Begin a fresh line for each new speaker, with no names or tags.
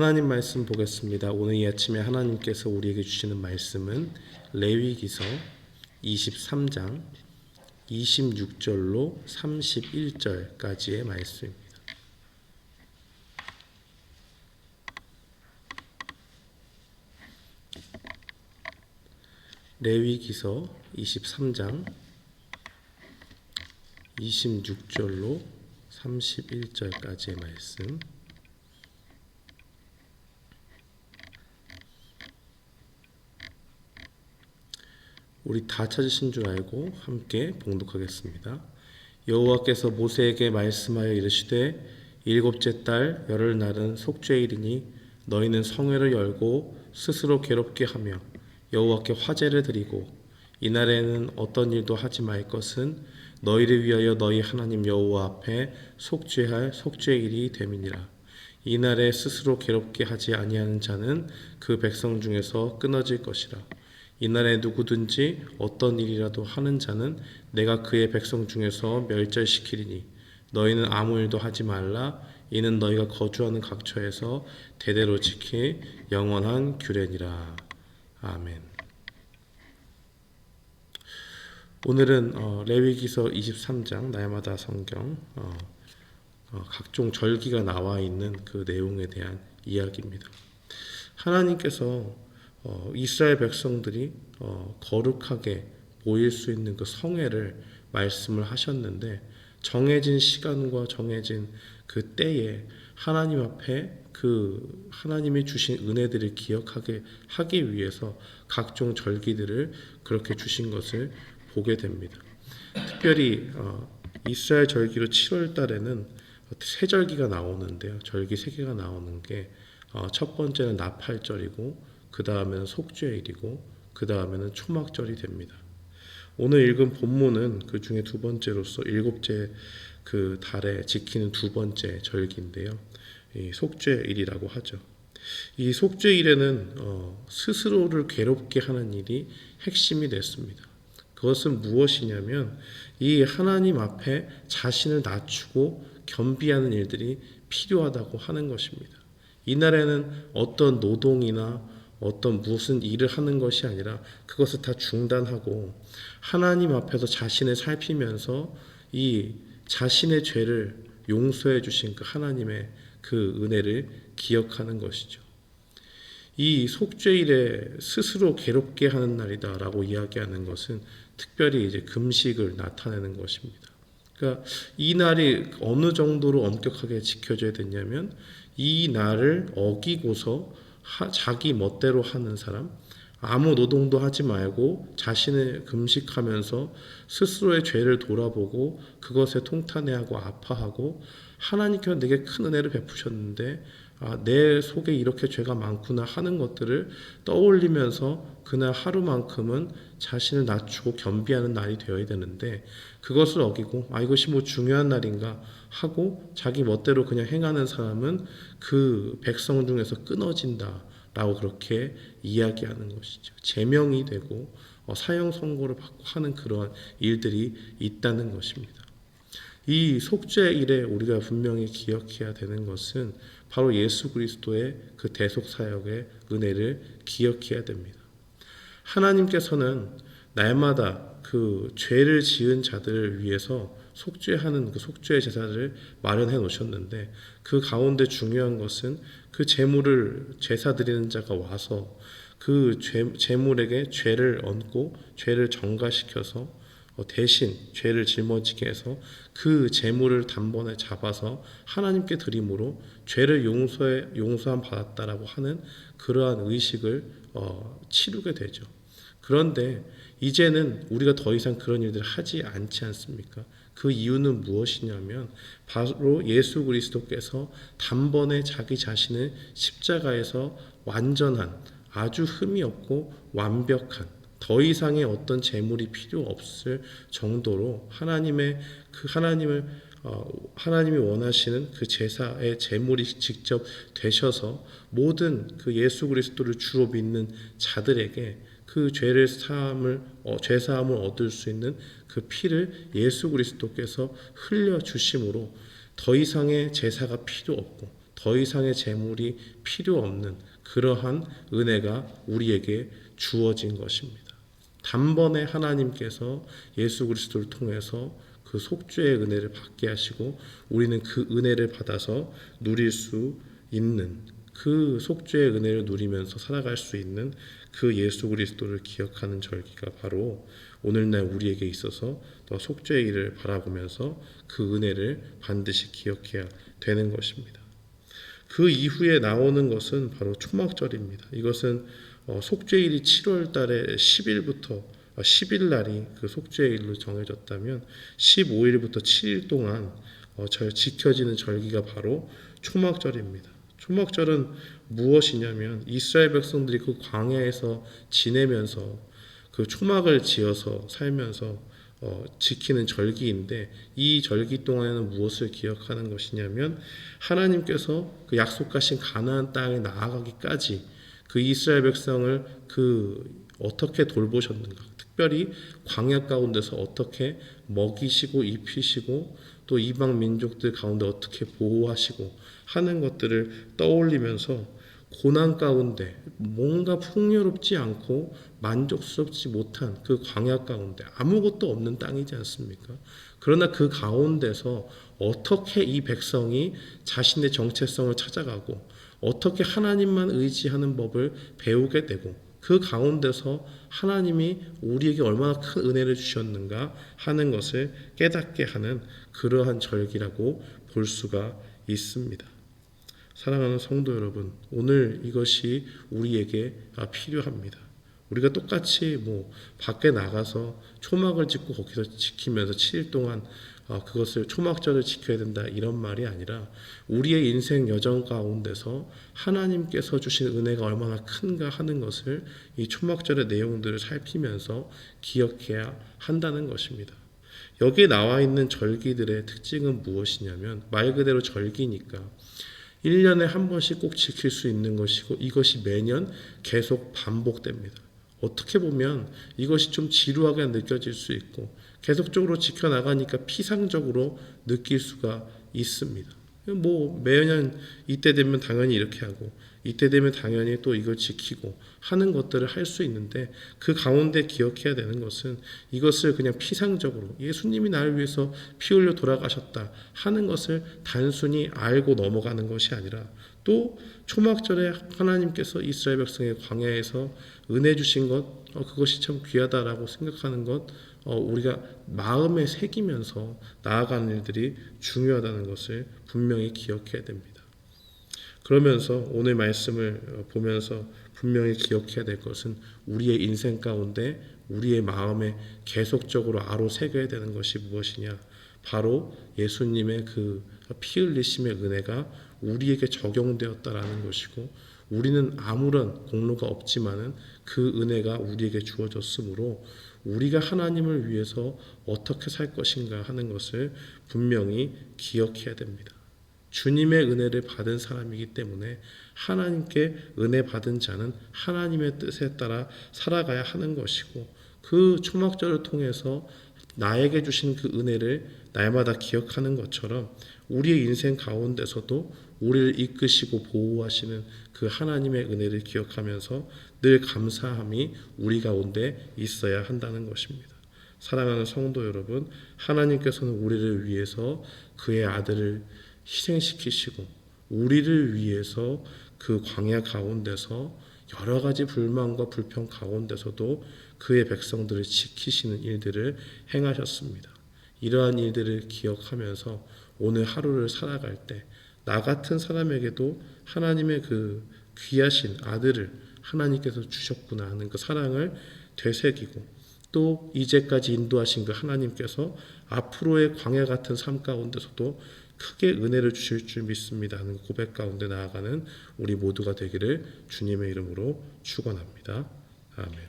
하나님 말씀 보겠습니다. 오늘 이 아침에 하나님께서 우리에게 주시는 말씀은 레위기서 23장 26절로 31절까지의 말씀입니다. 레위기서 23장 26절로 31절까지의 말씀. 우리 다 찾으신 줄 알고 함께 봉독하겠습니다. 여호와께서 모세에게 말씀하여 이르시되 일곱째 달 열흘날은 속죄일이니 너희는 성회를 열고 스스로 괴롭게 하며 여호와께 화제를 드리고 이날에는 어떤 일도 하지 말 것은 너희를 위하여 너희 하나님 여호와 앞에 속죄할 속죄일이 됨이니라. 이날에 스스로 괴롭게 하지 아니하는 자는 그 백성 중에서 끊어질 것이라. 이날에 누구든지 어떤 일이라도 하는 자는 내가 그의 백성 중에서 멸절시키리니 너희는 아무 일도 하지 말라. 이는 너희가 거주하는 각처에서 대대로 지킬 영원한 규례니라. 아멘. 오늘은 레위기서 23장 날마다 성경 각종 절기가 나와 있는 그 내용에 대한 이야기입니다. 하나님께서 이스라엘 백성들이 거룩하게 모일 수 있는 그 성회를 말씀을 하셨는데 정해진 시간과 정해진 그 때에 하나님 앞에 그 하나님이 주신 은혜들을 기억하게 하기 위해서 각종 절기들을 그렇게 주신 것을 보게 됩니다. 특별히 이스라엘 절기로 7월 달에는 세 절기가 나오는데요. 절기 세 개가 나오는 게 첫 번째는 나팔절이고 그 다음에는 속죄일이고 그 다음에는 초막절이 됩니다. 오늘 읽은 본문은 그 중에 두 번째로서 일곱째 그 달에 지키는 두 번째 절기인데요. 이 속죄일이라고 하죠. 이 속죄일에는 스스로를 괴롭게 하는 일이 핵심이 됐습니다. 그것은 무엇이냐면 이 하나님 앞에 자신을 낮추고 겸비하는 일들이 필요하다고 하는 것입니다. 이날에는 어떤 노동이나 어떤 무슨 일을 하는 것이 아니라 그것을 다 중단하고 하나님 앞에서 자신을 살피면서 이 자신의 죄를 용서해 주신 그 하나님의 그 은혜를 기억하는 것이죠. 이 속죄일에 스스로 괴롭게 하는 날이다라고 이야기하는 것은 특별히 이제 금식을 나타내는 것입니다. 그러니까 이 날이 어느 정도로 엄격하게 지켜져야 되냐면 이 날을 어기고서 자기 멋대로 하는 사람, 아무 노동도 하지 말고 자신을 금식하면서 스스로의 죄를 돌아보고 그것에 통탄해하고 아파하고 하나님께서 내게 큰 은혜를 베푸셨는데 내 속에 이렇게 죄가 많구나 하는 것들을 떠올리면서 그날 하루만큼은 자신을 낮추고 겸비하는 날이 되어야 되는데 그것을 어기고 이것이 뭐 중요한 날인가 하고 자기 멋대로 그냥 행하는 사람은 그 백성 중에서 끊어진다 라고 그렇게 이야기하는 것이죠. 제명이 되고 사형 선고를 받고 하는 그러한 일들이 있다는 것입니다. 이 속죄일에 우리가 분명히 기억해야 되는 것은 바로 예수 그리스도의 그 대속 사역의 은혜를 기억해야 됩니다. 하나님께서는 날마다 그 죄를 지은 자들을 위해서 속죄하는 그 속죄의 제사를 마련해 놓으셨는데 그 가운데 중요한 것은 그 제물을 제사 드리는 자가 와서 그 제물에게 죄를 얹고 죄를 정가시켜서 대신 죄를 짊어지게 해서 그 제물을 단번에 잡아서 하나님께 드림으로 죄를 용서함 받았다라고 하는 그러한 의식을 치르게 되죠. 그런데 이제는 우리가 더 이상 그런 일들을 하지 않지 않습니까? 그 이유는 무엇이냐면 바로 예수 그리스도께서 단번에 자기 자신을 십자가에서 완전한 아주 흠이 없고 완벽한 더 이상의 어떤 제물이 필요 없을 정도로 하나님이 원하시는 그 제사의 제물이 직접 되셔서 모든 그 예수 그리스도를 주로 믿는 자들에게 그 죄 사함을 얻을 수 있는 그 피를 예수 그리스도께서 흘려 주심으로 더 이상의 제사가 필요 없고 더 이상의 재물이 필요 없는 그러한 은혜가 우리에게 주어진 것입니다. 단번에 하나님께서 예수 그리스도를 통해서 그 속죄의 은혜를 받게 하시고 우리는 그 은혜를 받아서 누릴 수 있는, 그 속죄의 은혜를 누리면서 살아갈 수 있는 그 예수 그리스도를 기억하는 절기가 바로 오늘날 우리에게 있어서 더 속죄의 일을 바라보면서 그 은혜를 반드시 기억해야 되는 것입니다. 그 이후에 나오는 것은 바로 초막절입니다. 이것은 속죄일이 7월 달에 10일부터 10일 날이 그 속죄일로 정해졌다면 15일부터 7일 동안 지켜지는 절기가 바로 초막절입니다. 초막절은 무엇이냐면 이스라엘 백성들이 그 광야에서 지내면서 그 초막을 지어서 살면서 지키는 절기인데, 이 절기 동안에는 무엇을 기억하는 것이냐면 하나님께서 그 약속하신 가나안 땅에 나아가기까지 그 이스라엘 백성을 어떻게 돌보셨는가, 특별히 광야 가운데서 어떻게 먹이시고 입히시고 또 이방 민족들 가운데 어떻게 보호하시고 하는 것들을 떠올리면서 고난 가운데 뭔가 풍요롭지 않고 만족스럽지 못한 그 광야 가운데 아무것도 없는 땅이지 않습니까? 그러나 그 가운데서 어떻게 이 백성이 자신의 정체성을 찾아가고 어떻게 하나님만 의지하는 법을 배우게 되고 그 가운데서 하나님이 우리에게 얼마나 큰 은혜를 주셨는가 하는 것을 깨닫게 하는 그러한 절기라고 볼 수가 있습니다. 사랑하는 성도 여러분, 오늘 이것이 우리에게 필요합니다. 우리가 똑같이 밖에 나가서 초막을 짓고 거기서 지키면서 7일 동안 그것을 초막절을 지켜야 된다 이런 말이 아니라 우리의 인생 여정 가운데서 하나님께서 주신 은혜가 얼마나 큰가 하는 것을 이 초막절의 내용들을 살피면서 기억해야 한다는 것입니다. 여기에 나와 있는 절기들의 특징은 무엇이냐면 말 그대로 절기니까 1년에 한 번씩 꼭 지킬 수 있는 것이고 이것이 매년 계속 반복됩니다. 어떻게 보면 이것이 좀 지루하게 느껴질 수 있고 계속적으로 지켜나가니까 피상적으로 느낄 수가 있습니다. 매년 이때 되면 당연히 이렇게 하고 이때 되면 당연히 또 이걸 지키고 하는 것들을 할 수 있는데 그 가운데 기억해야 되는 것은 이것을 그냥 피상적으로 예수님이 나를 위해서 피 흘려 돌아가셨다 하는 것을 단순히 알고 넘어가는 것이 아니라 또 초막절에 하나님께서 이스라엘 백성의 광야에서 은혜 주신 것 그것이 참 귀하다라고 생각하는 것 우리가 마음에 새기면서 나아가는 일들이 중요하다는 것을 분명히 기억해야 됩니다. 그러면서 오늘 말씀을 보면서 분명히 기억해야 될 것은 우리의 인생 가운데 우리의 마음에 계속적으로 새겨야 되는 것이 무엇이냐, 바로 예수님의 그 피 흘리심의 은혜가 우리에게 적용되었다라는 것이고 우리는 아무런 공로가 없지만은 그 은혜가 우리에게 주어졌으므로 우리가 하나님을 위해서 어떻게 살 것인가 하는 것을 분명히 기억해야 됩니다. 주님의 은혜를 받은 사람이기 때문에 하나님께 은혜 받은 자는 하나님의 뜻에 따라 살아가야 하는 것이고 그 초막절을 통해서 나에게 주신 그 은혜를 날마다 기억하는 것처럼 우리의 인생 가운데서도 우리를 이끄시고 보호하시는 그 하나님의 은혜를 기억하면서 늘 감사함이 우리 가운데 있어야 한다는 것입니다. 사랑하는 성도 여러분, 하나님께서는 우리를 위해서 그의 아들을 희생시키시고 우리를 위해서 그 광야 가운데서 여러 가지 불만과 불평 가운데서도 그의 백성들을 지키시는 일들을 행하셨습니다. 이러한 일들을 기억하면서 오늘 하루를 살아갈 때 나 같은 사람에게도 하나님의 그 귀하신 아들을 하나님께서 주셨구나 하는 그 사랑을 되새기고 또 이제까지 인도하신 그 하나님께서 앞으로의 광야 같은 삶 가운데서도 크게 은혜를 주실 줄 믿습니다 하는 고백 가운데 나아가는 우리 모두가 되기를 주님의 이름으로 축원합니다. 아멘.